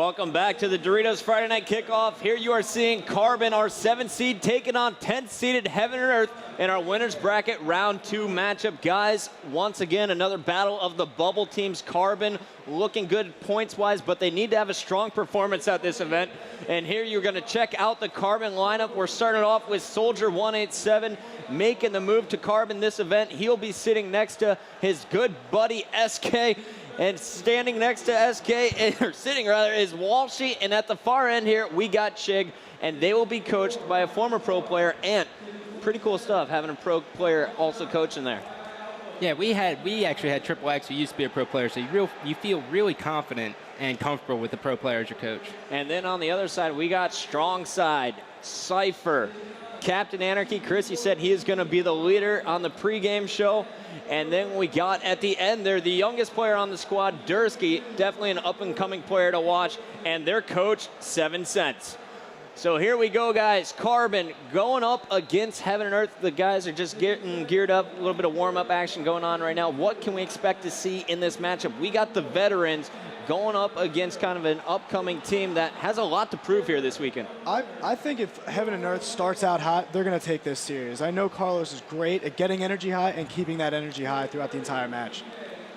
Welcome back to the Doritos Friday Night Kickoff. Here you are seeing Carbon, our 7th seed, taking on 10th seeded Heaven and Earth in our winner's bracket round 2 matchup. Guys, once again, another battle of the bubble teams. Carbon looking good points-wise, but they need to have a strong performance at this event. And here you're going to check out the Carbon lineup. We're starting off with Soldier 187 making the move to Carbon this event. He'll be sitting next to his good buddy SK. And standing next to SK, or sitting rather, is Walshy. And at the far end here, we got Chig. And they will be coached by a former pro player. And pretty cool stuff, having a pro player also coaching there. Yeah, we actually had Triple X, who used to be a pro player, so you feel really confident and comfortable with the pro player as your coach. And then on the other side, we got Strong Side, Cypher, Captain Anarchy. Chris, he said he is going to be the leader on the pregame show. And then we got at the end there, the youngest player on the squad, Dursky, definitely an up-and-coming player to watch, and their coach, 7 Cents. So here we go, guys. Carbon going up against Heaven and Earth. The guys are just getting geared up, a little bit of warm-up action going on right now. What can we expect to see in this matchup? We got the veterans going up against kind of an upcoming team that has a lot to prove here this weekend. I think if Heaven and Earth starts out hot, they're going to take this serious. I know Carlos is great at getting energy high and keeping that energy high throughout the entire match.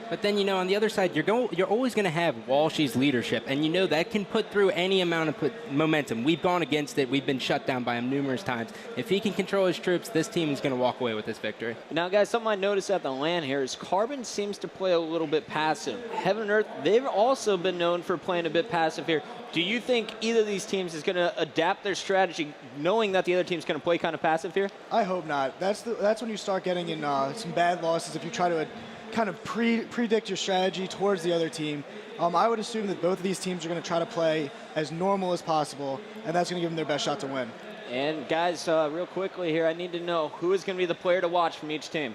But then, on the other side, you're always going to have Walshy's leadership, and that can put through any amount of momentum. We've gone against it. We've been shut down by him numerous times. If he can control his troops, this team is going to walk away with this victory. Now, guys, something I noticed at the LAN here is Carbon seems to play a little bit passive. Heaven and Earth, they've also been known for playing a bit passive here. Do you think either of these teams is going to adapt their strategy, knowing that the other team's going to play kind of passive here? I hope not. That's when you start getting in some bad losses if you try to kind of predict your strategy towards the other team. I would assume that both of these teams are going to try to play as normal as possible, and that's going to give them their best shot to win. And guys, real quickly here, I need to know who is going to be the player to watch from each team.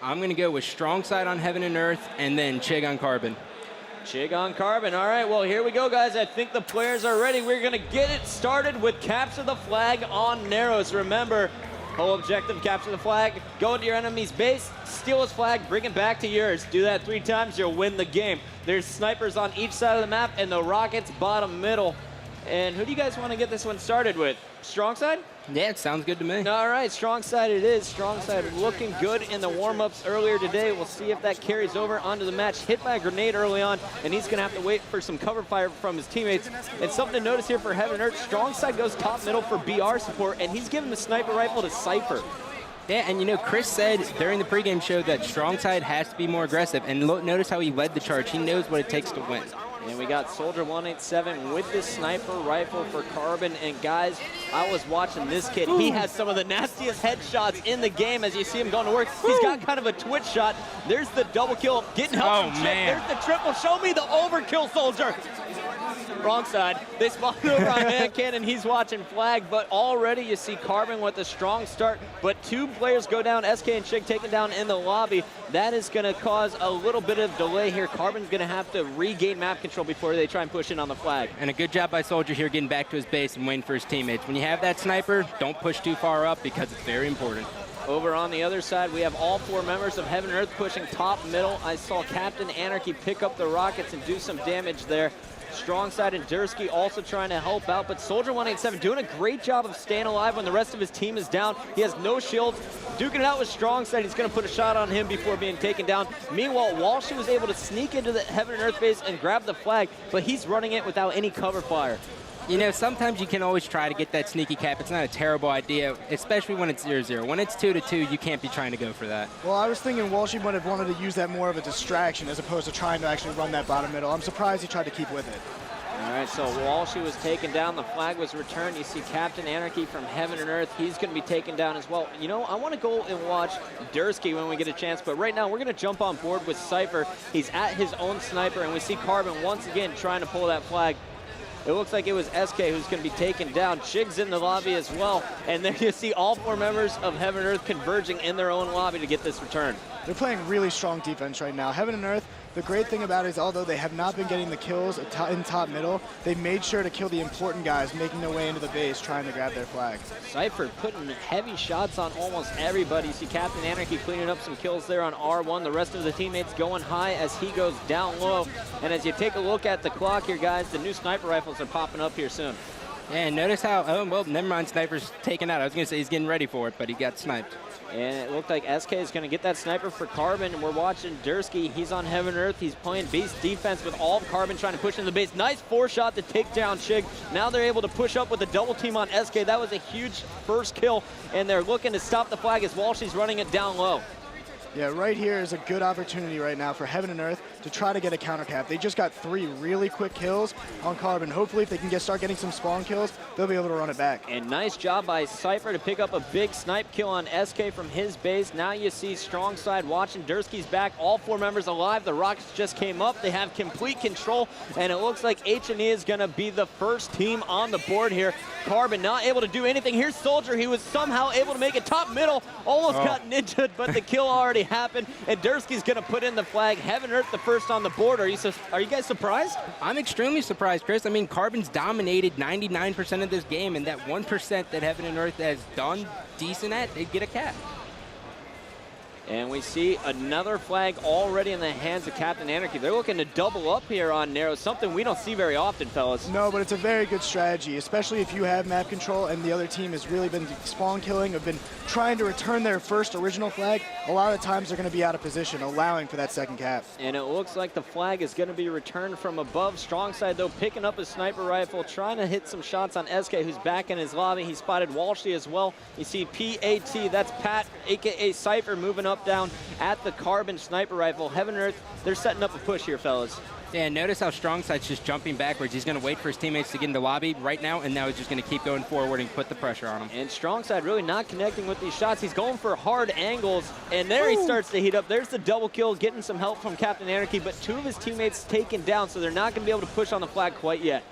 I'm going to go with Strong Side on Heaven and Earth, and then Chig on Carbon. Chig on Carbon. All right, well, here we go, guys. I think the players are ready. We're going to get it started with Capture the Flag on Narrows. Remember, whole objective, capture the flag, go into your enemy's base, steal his flag, bring it back to yours. Do that 3 times, you'll win the game. There's snipers on each side of the map and the rockets bottom middle. And who do you guys want to get this one started with? Strong Side? Yeah, it sounds good to me. All right, Strong Side it is. Strong Side looking good in the warm-ups earlier today. We'll see if that carries over onto the match. Hit by a grenade early on, and he's going to have to wait for some cover fire from his teammates. And something to notice here for Heaven and Earth, Strong Side goes top middle for BR support, and he's giving the sniper rifle to Cypher. Yeah, and Chris said during the pregame show that Strong Side has to be more aggressive, and notice how he led the charge. He knows what it takes to win. And we got Soldier 187 with this sniper rifle for Carbon. And guys, I was watching this kid. He has some of the nastiest headshots in the game as you see him going to work. He's got kind of a twitch shot. There's the double kill, getting help from Chip. There's the triple. Show me the overkill, Soldier. Wrong side. They spawned over on Man Cannon. He's watching flag, but already you see Carbon with a strong start. But 2 players go down, SK and Chig taken down in the lobby. That is going to cause a little bit of delay here. Carbon's going to have to regain map control before they try and push in on the flag. And a good job by Soldier here getting back to his base and waiting for his teammates. When you have that sniper, don't push too far up because it's very important. Over on the other side, we have all 4 members of Heaven and Earth pushing top middle. I saw Captain Anarchy pick up the rockets and do some damage there. Strong Side and Dursky also trying to help out, but Soldier 187 doing a great job of staying alive when the rest of his team is down. He has no shields, duking it out with Strong Side. He's going to put a shot on him before being taken down. Meanwhile, Walshy was able to sneak into the Heaven and Earth base and grab the flag, but he's running it without any cover fire. Sometimes you can always try to get that sneaky cap. It's not a terrible idea, especially when it's 0-0. When it's 2-2, you can't be trying to go for that. Well, I was thinking Walshy would have wanted to use that more of a distraction as opposed to trying to actually run that bottom middle. I'm surprised he tried to keep with it. All right, so Walshy was taken down. The flag was returned. You see Captain Anarchy from Heaven and Earth. He's going to be taken down as well. I want to go and watch Dursky when we get a chance, but right now we're going to jump on board with Cypher. He's at his own sniper, and we see Carbon once again trying to pull that flag. It looks like it was SK who's going to be taken down. Chig's in the lobby as well. And there you see all 4 members of Heaven and Earth converging in their own lobby to get this return. They're playing really strong defense right now. Heaven and Earth, The great thing about it is, although they have not been getting the kills in top middle, they made sure to kill the important guys making their way into the base trying to grab their flag. Cypher putting heavy shots on almost everybody. You see Captain Anarchy cleaning up some kills there on R1. The rest of the teammates going high as he goes down low. And as you take a look at the clock here, guys, the new sniper rifles are popping up here soon. And notice how, oh, well, never mind, Sniper's taken out. I was going to say he's getting ready for it, but he got sniped. And it looked like SK is going to get that sniper for Carbon. And we're watching Dursky. He's on Heaven and Earth. He's playing base defense with all of Carbon trying to push into the base. Nice 4-shot to take down Shig. Now they're able to push up with a double team on SK. That was a huge first kill. And they're looking to stop the flag as Walshy's running it down low. Yeah, right here is a good opportunity right now for Heaven and Earth to try to get a counter cap. They just got 3 really quick kills on Carbon. Hopefully, if they can start getting some spawn kills, they'll be able to run it back. And nice job by Cypher to pick up a big snipe kill on SK from his base. Now you see Strong Side watching. Dursky's back. All 4 members alive. The Rockets just came up. They have complete control, and it looks like H&E is going to be the first team on the board here. Carbon not able to do anything. Here's Soldier. He was somehow able to make it top middle. Almost got ninja'd, but the kill already happened. And Dursky's going to put in the flag. Heaven Earth the first on the board. Are you guys surprised? I'm extremely surprised, Chris. I mean, Carbon's dominated 99% of this game, and that 1% that Heaven and Earth has done decent at, they get a cap. And we see another flag already in the hands of Captain Anarchy. They're looking to double up here on Narrow, something we don't see very often, fellas. No, but it's a very good strategy, especially if you have map control and the other team has really been spawn killing, have been trying to return their first original flag. A lot of times they're going to be out of position, allowing for that second cap. And it looks like the flag is going to be returned from above. Strong Side, though, picking up his sniper rifle, trying to hit some shots on SK, who's back in his lobby. He spotted Walshy as well. You see PAT, that's Pat, a.k.a. Cypher, moving up down at the Carbon sniper rifle. Heaven and Earth, they're setting up a push here, fellas. Yeah, notice how Strong Side's just jumping backwards. He's going to wait for his teammates to get in the lobby right now, and now he's just going to keep going forward and put the pressure on him. And Strong Side really not connecting with these shots. He's going for hard angles, and there he starts to heat up. There's the double kill, getting some help from Captain Anarchy, but 2 of his teammates taken down, so they're not going to be able to push on the flag quite yet.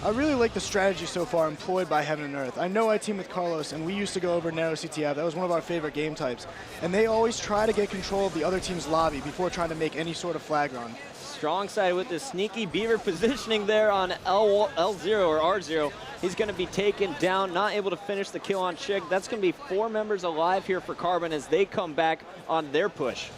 I really like the strategy so far employed by Heaven and Earth. I know I team with Carlos, and we used to go over narrow CTF. That was one of our favorite game types. And they always try to get control of the other team's lobby before trying to make any sort of flag run. Strong Side with the sneaky beaver positioning there on L0 or R0. He's going to be taken down, not able to finish the kill on Shig. That's going to be 4 members alive here for Carbon as they come back on their push.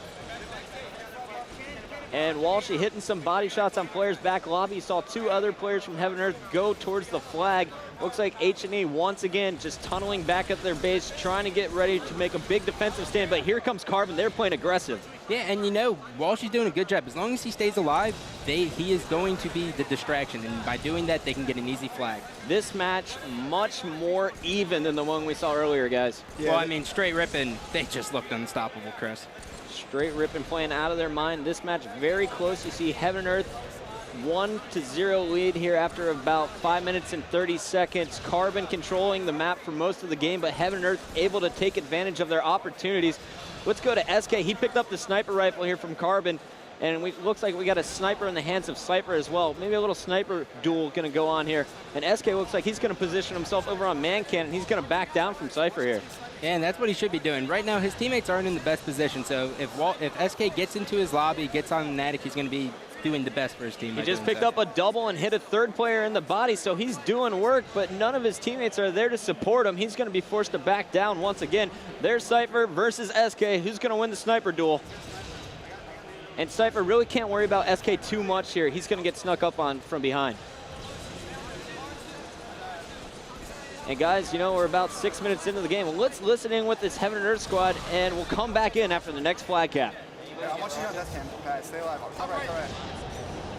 And Walshy hitting some body shots on players back lobby. You saw 2 other players from Heaven and Earth go towards the flag. Looks like H&E once again just tunneling back at their base, trying to get ready to make a big defensive stand. But here comes Carbon. They're playing aggressive. Yeah, and you know, Walshy's doing a good job. As long as he stays alive, he is going to be the distraction. And by doing that, they can get an easy flag. This match much more even than the one we saw earlier, guys. Yeah. Well, I mean, straight ripping, they just looked unstoppable, Chris. Straight ripping, playing out of their mind. This match very close. You see Heaven and Earth 1-0 lead here after about 5 minutes and 30 seconds. Carbon controlling the map for most of the game, but Heaven and Earth able to take advantage of their opportunities. Let's go to SK. He picked up the sniper rifle here from Carbon, and looks like we got a sniper in the hands of Cypher as well. Maybe a little sniper duel going to go on here. And SK looks like he's going to position himself over on man cannon. He's going to back down from Cypher here. And that's what he should be doing. Right now, his teammates aren't in the best position, so if SK gets into his lobby, gets on the Natic, he's going to be doing the best for his team. He just picked up a double and hit a 3rd player in the body, so he's doing work, but none of his teammates are there to support him. He's going to be forced to back down once again. There's Cypher versus SK. Who's going to win the sniper duel? And Cypher really can't worry about SK too much here. He's going to get snuck up on from behind. And guys, you know, we're about 6 minutes into the game. Well, let's listen in with this Heaven and Earth squad, and we'll come back in after the next flag cap. Yeah, I want you on death cam. Pat, stay alive. Top right, top right.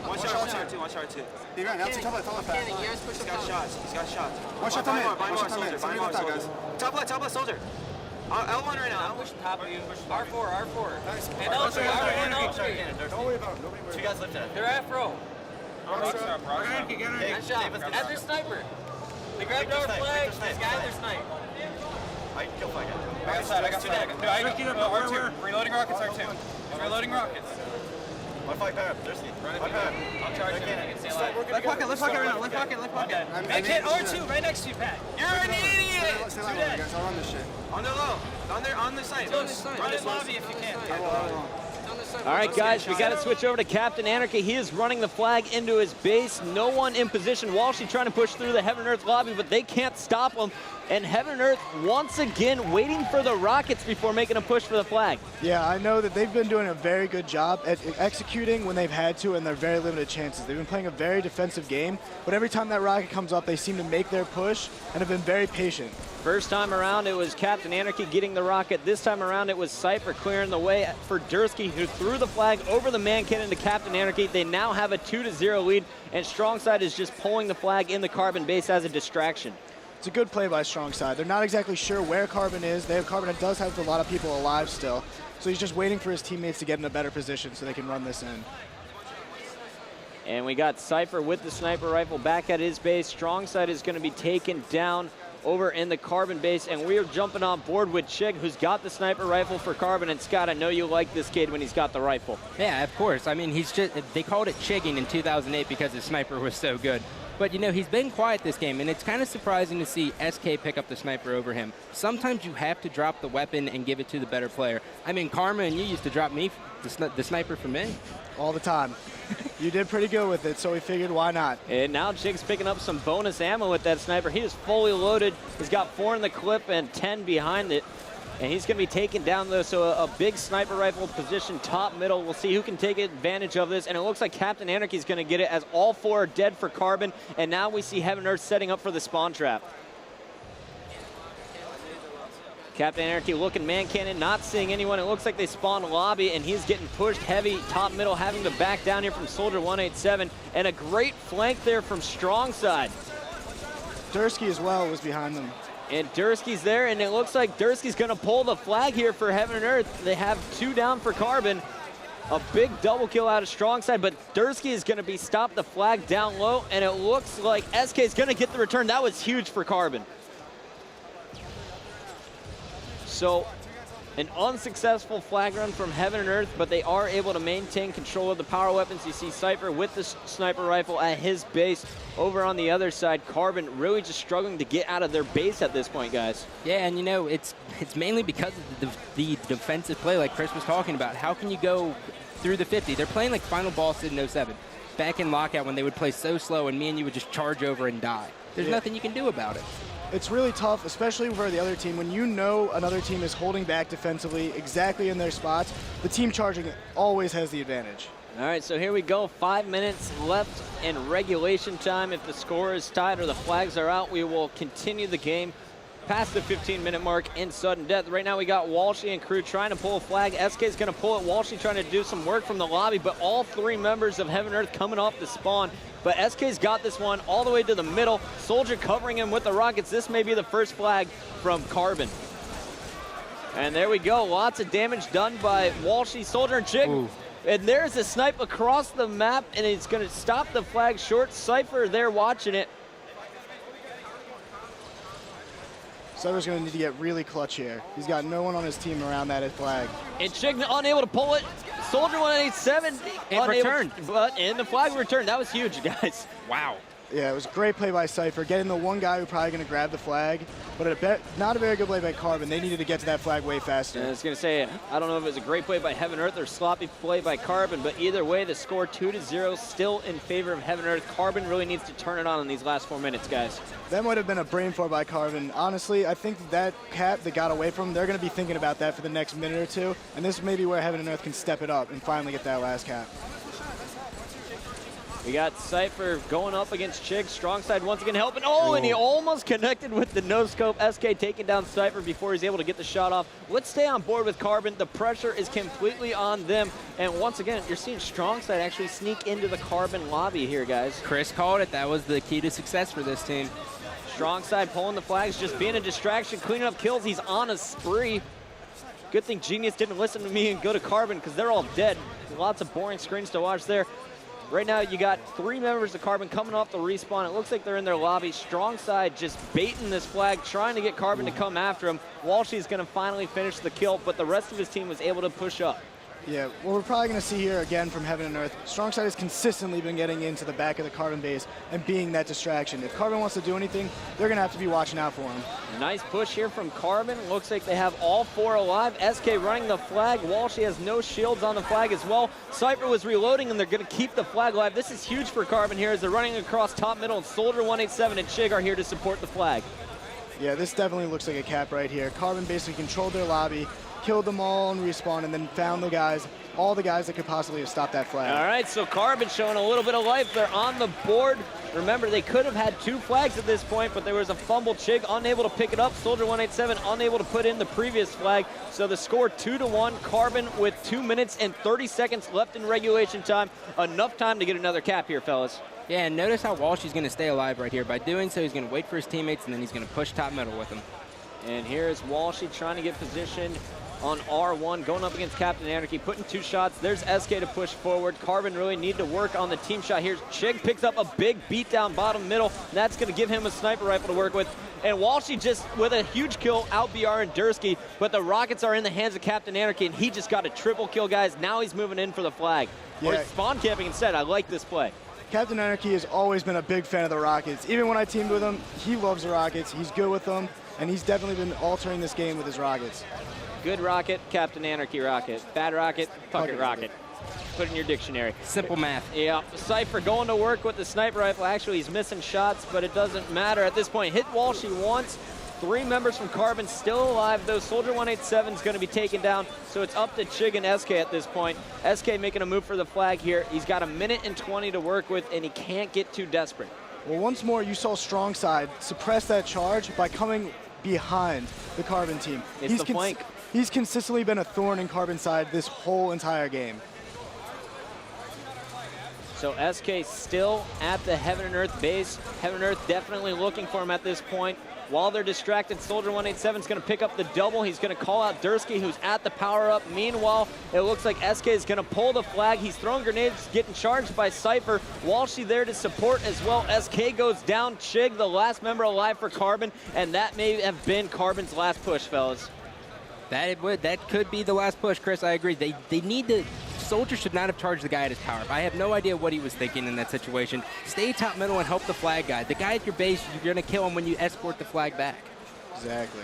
One shot, two. He ran. Now top left, Pat. He's got shots. One shot, come in. Soldier. Top left, soldier. L1 right now. I'll push top of you. R4. Nice. And L3. Don't worry about him. Two guys lifted it. They're afro. Nice shot. And they're sniper. They grabbed our flag. These guys are snipe. I can kill flag. I got R2. Reloading rockets, R2. Reloading rockets. One flag pad. There's one pad. I'll charge him. Left pocket right now. Make it R2 right next to you, Pat. You're an idiot. Stay alive, guys. I'll run this shit. On the low. On the site. Run this lobby if you can. All right, guys, we got to switch over to Captain Anarchy. He is running the flag into his base. No one in position. Walshy trying to push through the Heaven and Earth lobby, but they can't stop him. And Heaven and Earth, once again, waiting for the Rockets before making a push for the flag. Yeah, I know that they've been doing a very good job at executing when they've had to, and their very limited chances. They've been playing a very defensive game, but every time that Rocket comes up, they seem to make their push and have been very patient. First time around, it was Captain Anarchy getting the Rocket. This time around, it was Cypher clearing the way for Dursky, who threw the flag over the man cannon to Captain Anarchy. They now have a 2-0 lead, and Strongside is just pulling the flag in the Carbon base as a distraction. It's a good play by Strongside. They're not exactly sure where Carbon is. Carbon does have a lot of people alive still, so he's just waiting for his teammates to get in a better position so they can run this in. And we got Cypher with the sniper rifle back at his base. Strongside is going to be taken down over in the Carbon base, and we are jumping on board with Chig, who's got the sniper rifle for Carbon. And Scott, I know you like this kid when he's got the rifle. Yeah, of course. I mean, they called it chigging in 2008 because his sniper was so good. But, you know, he's been quiet this game, and it's kind of surprising to see SK pick up the sniper over him. Sometimes you have to drop the weapon and give it to the better player. I mean, Karma and you used to drop me the sniper for me. All the time. You did pretty good with it, so we figured why not. And now Chig's picking up some bonus ammo with that sniper. He is fully loaded. He's got 4 in the clip and 10 behind it. And he's going to be taken down, though, so a big sniper rifle position top middle. We'll see who can take advantage of this. And it looks like Captain Anarchy is going to get it as all 4 are dead for Carbon. And now we see Heaven and Earth setting up for the spawn trap. Captain Anarchy looking man cannon, not seeing anyone. It looks like they spawned a lobby, and he's getting pushed heavy top middle, having to back down here from Soldier 187. And a great flank there from Strongside. Dursky as well was behind them. And Dursky's there, and it looks like Dursky's going to pull the flag here for Heaven and Earth. They have 2 down for Carbon. A big double kill out of Strongside, but Dursky is going to be stopped the flag down low, and it looks like SK is going to get the return. That was huge for Carbon. So an unsuccessful flag run from Heaven and Earth, but they are able to maintain control of the power weapons. You see Cypher with the sniper rifle at his base. Over on the other side, Carbon really just struggling to get out of their base at this point, guys. Yeah, and you know, it's mainly because of the defensive play like Chris was talking about. How can you go through the 50? They're playing like Final Boss in 07. Back in Lockout when they would play so slow and me and you would just charge over and die. There's nothing you can do about it. It's really tough, especially for the other team. When you know another team is holding back defensively exactly in their spots, the team charging always has the advantage. All right, so here we go. 5 minutes left in regulation time. If the score is tied or the flags are out, we will continue the game past the 15-minute mark in sudden death. Right now we got Walshy and crew trying to pull a flag. SK is going to pull it. Walshy trying to do some work from the lobby, but all 3 members of Heaven and Earth coming off the spawn. But SK's got this one all the way to the middle. Soldier covering him with the rockets. This may be the first flag from Carbon. And there we go. Lots of damage done by Walshy, Soldier, and Chig. Ooh. And there's a snipe across the map, and it's going to stop the flag short. Cypher there watching it. Cypher's going to need to get really clutch here. He's got no one on his team around that flag. And Chig unable to pull it. Soldier 187 and returned. But in the flag returned. That was huge, guys. Wow. Yeah, it was a great play by Cypher, getting the one guy who's probably going to grab the flag, but not a very good play by Carbon. They needed to get to that flag way faster. I was going to say, I don't know if it was a great play by Heaven Earth or sloppy play by Carbon, but either way, the score 2-0 still in favor of Heaven Earth. Carbon really needs to turn it on in these last 4 minutes, guys. That might have been a brain fart by Carbon. Honestly, I think that cap that got away from them, they're going to be thinking about that for the next minute or two, and this may be where Heaven and Earth can step it up and finally get that last cap. We got Cypher going up against Chig. Strongside once again helping. Oh, and he almost connected with the no-scope. SK taking down Cypher before he's able to get the shot off. Let's stay on board with Carbon. The pressure is completely on them. And once again, you're seeing Strongside actually sneak into the Carbon lobby here, guys. Chris called it. That was the key to success for this team. Strongside pulling the flags, just being a distraction, cleaning up kills. He's on a spree. Good thing Genius didn't listen to me and go to Carbon because they're all dead. Lots of boring screens to watch there. Right now, you got 3 members of Carbon coming off the respawn. It looks like they're in their lobby. Strongside just baiting this flag, trying to get Carbon to come after him. Walshy's going to finally finish the kill, but the rest of his team was able to push up. Yeah, what we're probably going to see here again from Heaven and Earth, Strong Side has consistently been getting into the back of the Carbon base and being that distraction. If Carbon wants to do anything, they're going to have to be watching out for him. Nice push here from Carbon. Looks like they have all 4 alive. SK running the flag. Walshy has no shields on the flag as well. Cypher was reloading, and they're going to keep the flag alive. This is huge for Carbon here as they're running across top middle, and Soldier 187 and Chig are here to support the flag. Yeah, this definitely looks like a cap right here. Carbon basically controlled their lobby, killed them all and respawned, and then found the guys, all the guys that could possibly have stopped that flag. All right, so Carbon showing a little bit of life. They're on the board. Remember, they could have had 2 flags at this point, but there was a fumble. Chig unable to pick it up. Soldier 187 unable to put in the previous flag. So the score 2-1. Carbon with 2 minutes and 30 seconds left in regulation time. Enough time to get another cap here, fellas. Yeah, and notice how Walshy's going to stay alive right here. By doing so, he's going to wait for his teammates, and then he's going to push top middle with him. And here's Walshy trying to get position on R1, going up against Captain Anarchy, putting 2 shots. There's SK to push forward. Carbon really need to work on the team shot here. Chig picks up a big beat down bottom middle. That's going to give him a sniper rifle to work with. And Walshy just with a huge kill out BR and Dursky, but the rockets are in the hands of Captain Anarchy, and he just got a triple kill, guys. Now he's moving in for the flag. Yeah. Or he's spawn camping instead. I like this play. Captain Anarchy has always been a big fan of the Rockets. Even when I teamed with him, he loves the Rockets. He's good with them, and he's definitely been altering this game with his Rockets. Good rocket, Captain Anarchy rocket. Bad rocket, Puckett rocket. Put it in your dictionary. Simple math. Yeah, Cypher going to work with the sniper rifle. Actually, he's missing shots, but it doesn't matter at this point. Hit Walshy once. 3 members from Carbon still alive, though. Soldier 187 is going to be taken down, so it's up to Chig and SK at this point. SK making a move for the flag here. He's got 1 minute and 20 to work with, and he can't get too desperate. Well, once more, you saw Strong Side suppress that charge by coming behind the Carbon team. It's the flank. He's consistently been a thorn in Carbon side this whole entire game. So SK still at the Heaven and Earth base. Heaven and Earth definitely looking for him at this point. While they're distracted, Soldier 187 is going to pick up the double. He's going to call out Dursky, who's at the power-up. Meanwhile, it looks like SK is going to pull the flag. He's throwing grenades, getting charged by Cypher. Walshy there to support as well. SK goes down. Chig, the last member alive for Carbon, and that may have been Carbon's last push, fellas. That could be the last push, Chris. I agree. They need to. Soldier should not have charged the guy at his power up. I have no idea what he was thinking in that situation. Stay top middle and help the flag guy. The guy at your base, you're going to kill him when you escort the flag back. Exactly.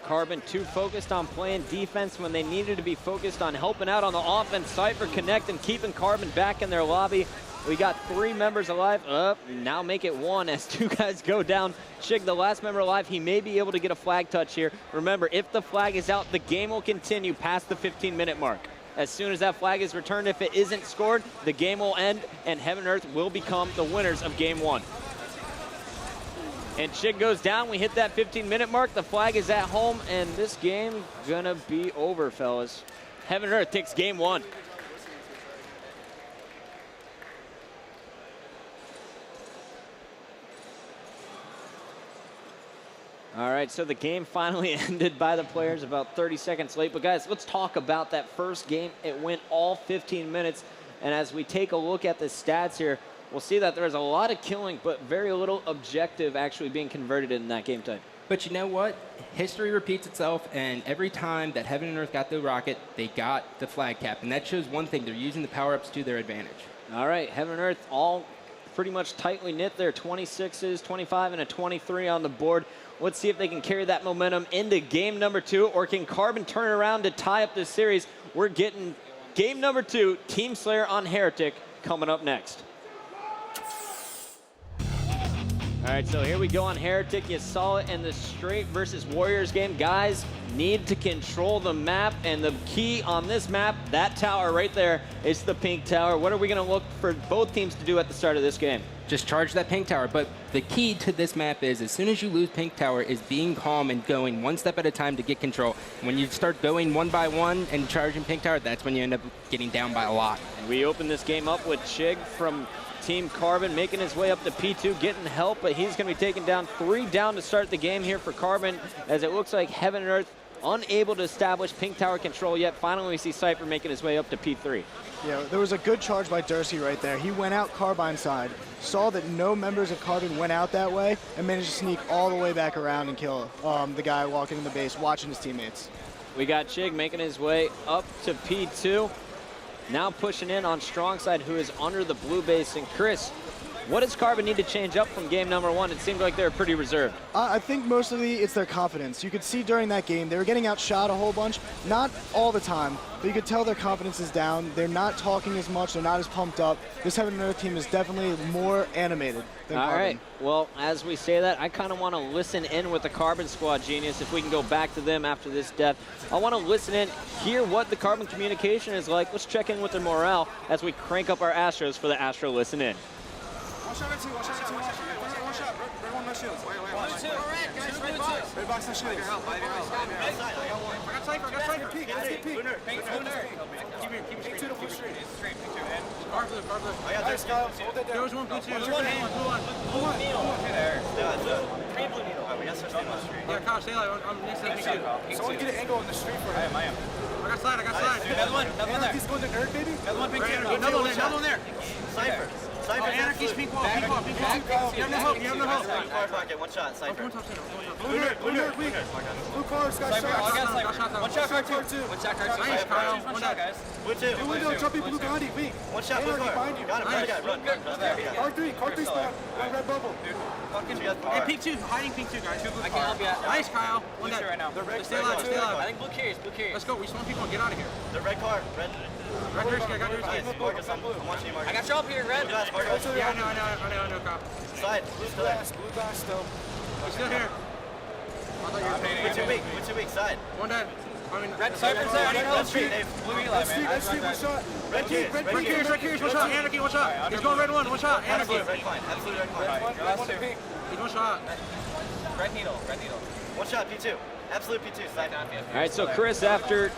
Carbon too focused on playing defense when they needed to be focused on helping out on the offense. Cypher connecting, keeping Carbon back in their lobby. We got 3 members alive. Now make it 1 as 2 guys go down. Chig, the last member alive, he may be able to get a flag touch here. Remember, if the flag is out, the game will continue past the 15-minute mark. As soon as that flag is returned, if it isn't scored, the game will end, and Heaven and Earth will become the winners of Game 1. And Chig goes down. We hit that 15-minute mark. The flag is at home, and this game gonna be over, fellas. Heaven and Earth takes Game 1. All right, so the game finally ended by the players about 30 seconds late. But guys, let's talk about that first game. It went all 15 minutes. And as we take a look at the stats here, we'll see that there's a lot of killing, but very little objective actually being converted in that game type. But you know what? History repeats itself, and every time that Heaven and Earth got the rocket, they got the flag cap. And that shows one thing. They're using the power-ups to their advantage. All right, Heaven and Earth all pretty much tightly knit there. 26s, 25, and a 23 on the board. Let's see if they can carry that momentum into game number 2, or can Carbon turn around to tie up this series? We're getting game number 2, Team Slayer on Heretic, coming up next. All right, so here we go on Heretic. You saw it in the Straight versus Warriors game. Guys need to control the map, and the key on this map, that tower right there, is the pink tower. What are we going to look for both teams to do at the start of this game? Just charge that pink tower. But the key to this map is, as soon as you lose pink tower, is being calm and going one step at a time to get control. When you start going one by one and charging pink tower, that's when you end up getting down by a lot. And we open this game up with Chig from Team Carbon making his way up to P2, getting help, but he's going to be taken down. 3 down to start the game here for Carbon, as it looks like Heaven and Earth unable to establish pink tower control yet. Finally, we see Cypher making his way up to P3. Yeah, there was a good charge by Dursey right there. He went out Carbine side, saw that no members of Carbon went out that way, and managed to sneak all the way back around and kill the guy walking in the base, watching his teammates. We got Chig making his way up to P2. Now pushing in on strong side, who is under the blue base. And Chris, what does Carbon need to change up from game number 1? It seemed like they were pretty reserved. I think mostly it's their confidence. You could see during that game, they were getting outshot a whole bunch. Not all the time, but you could tell their confidence is down. They're not talking as much. They're not as pumped up. This Heaven and Earth team is definitely more animated than Carbon. All right. Well, as we say that, I kind of want to listen in with the Carbon squad, Genius, if we can go back to them after this death. I want to listen in, hear what the Carbon communication is like. Let's check in with their morale as we crank up our Astros for the Astro Listen In. One shot, one shot. Red one, no shields. Wait. Red box, no shields. I got Cypher. Peek. Keep two to push straight. Guard blue. I got this, Kyle. Hold that down. There was one blue, two. Blue one. There. Three blue needle. We got switched in on the street. Yeah, Kyle, stay alive. I'm next to the someone get an angle on the street for him. I am. I got slide. Another one there. He's going to nerd, baby. Another one pink. Another one there. Cypher. Anarchy's pink wall. You have no hope. Car pocket, one shot, Cypher. Blue nerd, weak. Blue cars, guys, shots. One shot, car two. Nice, Kyle. One shot, guys. Blue two. Blue window, jumping, blue Gandhi, weak. One shot, blue car. Got him, run. Car three spot. One red bubble. Hey, pink two, hiding pink two, guys. I can't help you. Nice, Kyle. One dead. Stay alive. I think blue carries. Let's go. We spawn people and get out of here. The red car. Red Jersey, I got yours. Marcus, I'm watching you, Marcus. I got you up here, red. Yeah, I know, Kyle. Slide. Blue glass still. He's still here. We're too weak, side. One dead. Red Cypher's there. Red street. Blue Eli, man. Red street, one shot. Red Kears, one shot. Anarchy, one shot. He's going red one shot. Anarchy. Red climb. Absolute red climb. He's one shot. Red needle. One shot, P2. Absolute P2. Side down. All right, so Chris, after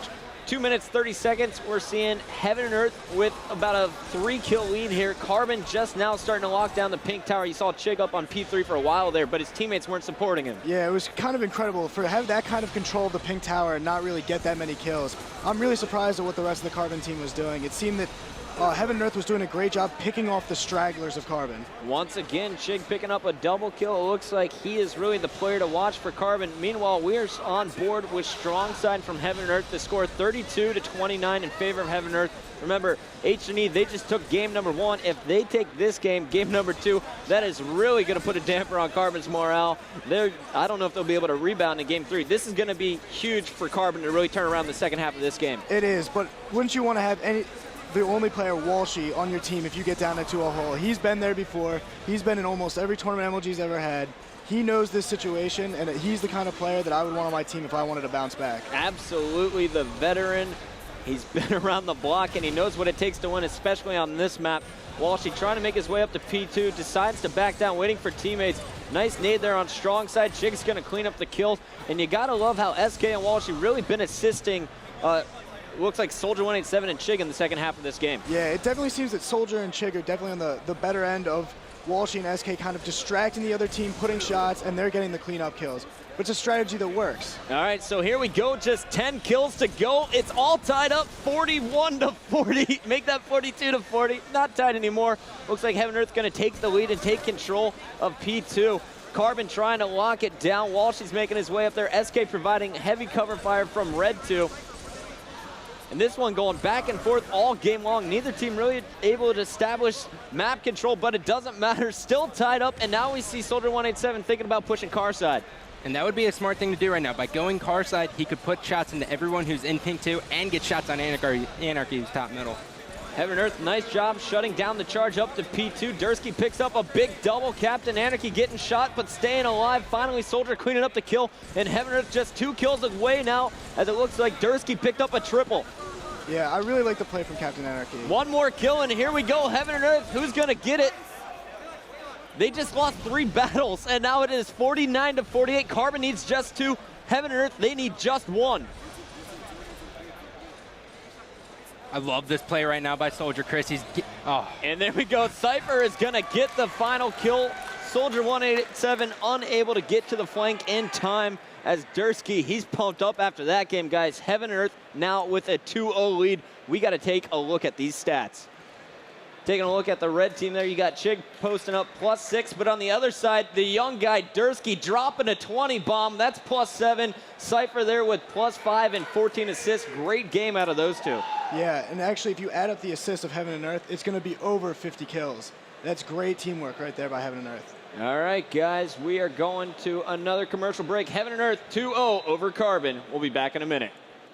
2 minutes, 30 seconds, we're seeing Heaven and Earth with about a 3-kill lead here. Carbon just now starting to lock down the pink tower. You saw Chig up on P3 for a while there, but his teammates weren't supporting him. Yeah, it was kind of incredible to have that kind of control of the pink tower and not really get that many kills. I'm really surprised at what the rest of the Carbon team was doing. It seemed that Heaven and Earth was doing a great job picking off the stragglers of Carbon. Once again, Chig picking up a double kill. It looks like he is really the player to watch for Carbon. Meanwhile, we're on board with strong side from Heaven and Earth to score 32-29 in favor of Heaven and Earth. Remember, H&E, they just took game number 1. If they take this game number 2, that is really going to put a damper on Carbon's morale. I don't know if they'll be able to rebound in game 3. This is going to be huge for Carbon to really turn around the second half of this game. It is, but wouldn't you want to have the only player, Walshy, on your team if you get down to a hole? He's been there before. He's been in almost every tournament MLG's ever had. He knows this situation, and he's the kind of player that I would want on my team if I wanted to bounce back. Absolutely the veteran. He's been around the block, and he knows what it takes to win, especially on this map. Walshy trying to make his way up to P2, decides to back down, waiting for teammates. Nice nade there on strong side. Chig's going to clean up the kills, and you got to love how SK and Walshy really been assisting looks like Soldier 187 and Chig in the second half of this game. Yeah, it definitely seems that Soldier and Chig are definitely on the better end of Walshy and SK, kind of distracting the other team, putting shots, and they're getting the cleanup kills. But it's a strategy that works. All right, so here we go, just 10 kills to go. It's all tied up, 41-40. Make that 42-40, not tied anymore. Looks like Heaven and Earth's gonna take the lead and take control of P2. Carbon trying to lock it down. Walshy's making his way up there. SK providing heavy cover fire from Red 2. And this one going back and forth all game long. Neither team really able to establish map control, but it doesn't matter. Still tied up, and now we see Soldier 187 thinking about pushing car side. And that would be a smart thing to do right now. By going car side, he could put shots into everyone who's in pink 2 and get shots on Anarchy's top middle. Heaven and Earth, nice job shutting down the charge up to P2. Dursky picks up a big double. Captain Anarchy getting shot, but staying alive. Finally, Soldier cleaning up the kill. And Heaven and Earth just 2 kills away now, as it looks like Dursky picked up a triple. Yeah, I really like the play from Captain Anarchy. One more kill, and here we go. Heaven and Earth, who's going to get it? They just lost 3 battles, and now it is 49-48. Carbon needs just 2. Heaven and Earth, they need just 1. I love this play right now by Soldier. Chris, And there we go. Cypher is going to get the final kill. Soldier 187 unable to get to the flank in time, as Dursky, he's pumped up after that game, guys. Heaven and Earth now with a 2-0 lead. We got to take a look at these stats. Taking a look at the red team there, you got Chig posting up +6, but on the other side, the young guy Dursky dropping a 20 bomb. That's +7. Cypher there with +5 and 14 assists. Great game out of those two. Yeah, and actually, if you add up the assists of Heaven and Earth, it's going to be over 50 kills. That's great teamwork right there by Heaven and Earth. All right, guys, we are going to another commercial break. Heaven and Earth 2-0 over Carbon. We'll be back in a minute.